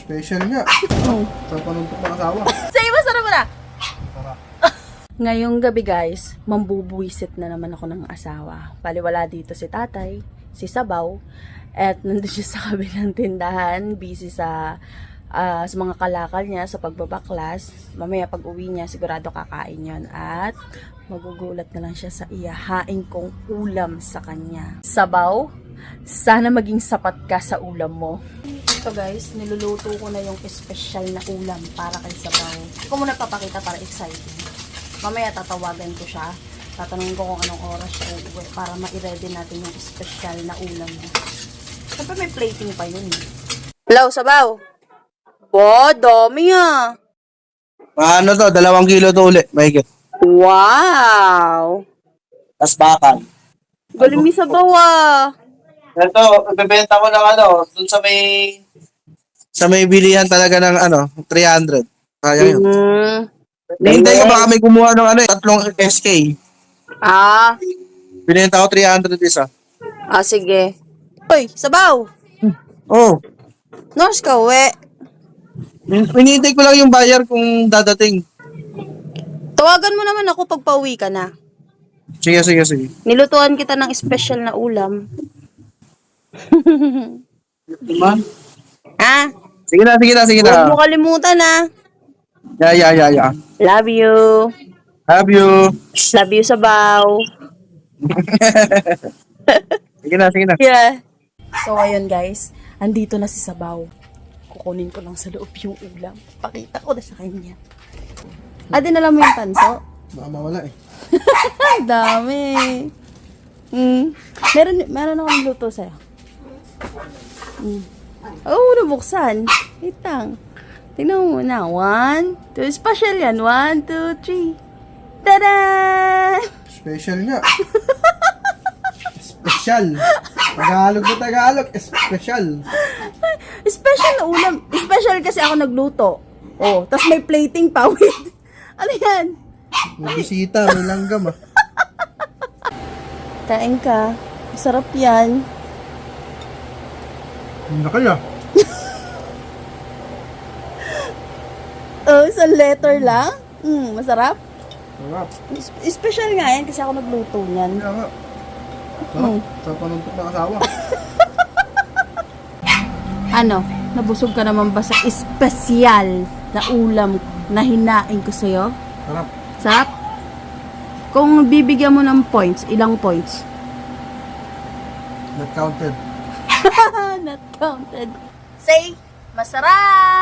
Special nga. Sa panuntok ng asawa. Say, masarap mo na! Ngayong gabi guys, mambubuwisit na naman ako ng asawa. Baliwala dito si tatay, si Sabaw, at nandun siya sa kabilang tindahan, busy sa mga kalakal niya, sa pagbabaklas. Mamaya pag uwi niya, sigurado kakain yon at magugulat na lang siya sa iyahain kong ulam sa kanya. Sabaw, sana maging sapat ka sa ulam mo. Ito guys, niluluto ko na yung special na ulam para kay Sabaw. Ako muna papakita para exciting. Mamaya tatawagan ko siya. Tatanungin ko kung anong oras siya uuwi para ma-ready natin yung special na ulam niya. Siyempre may plating pa yun. Hello, Sabaw. Bo, dami ah. Ano to? 2 kilo to ulit. Mahigit. Wow. Tas bakal. Galing ni Sabaw ah. Ito, ibebenta ko ng dun sa may bilihan talaga ng 300. Kaya yun. Hintay ko baka may kumuha ng 3 SK. Ah. Binenta ko 300 isa. Ah, sige. Uy, Sabaw. Oh. Nors ka uwi. Hinihintay ko lang yung buyer kung dadating. Tawagan mo naman ako pag pauwi ka na. Sige. Nilutuan kita ng special na ulam. Diba? Ah? Sige na. Huwag mo kalimutan ah. Yeah. Love you. Have you? Love you, Sabaw. Sige na. Yeah. So, ayun guys. Andito na si Sabaw. Kukunin ko lang sa loob yung ulam. Pakita ko na sa kanya. Dinala mo yung tanso? Baka mawala eh. Dami. Meron akong luto sa'yo. Nabuksan. Wait lang. Tingnan mo muna. 1, 2. Special yan. 1, 2, 3. Tada! Special nga. Special. Tagalog na Tagalog. Special. Special na ulam. Special kasi ako nagluto. Oh, tas may plating pa. Wait. Ano yan? May bisita. May langgam ah. Kain ka. Masarap yan. Hindi na kaya. Isang letter lang? Masarap? Sarap. Special nga yan kasi ako nagluto niyan. Kaya nga. Sarap. Sa panuntok ng asawa. Ano? Nabusog ka naman ba sa espesyal na ulam na hinain ko sa'yo? Sarap. Sarap? Kung bibigyan mo ng points, ilang points? Not counted. Not counted. Say, masarap!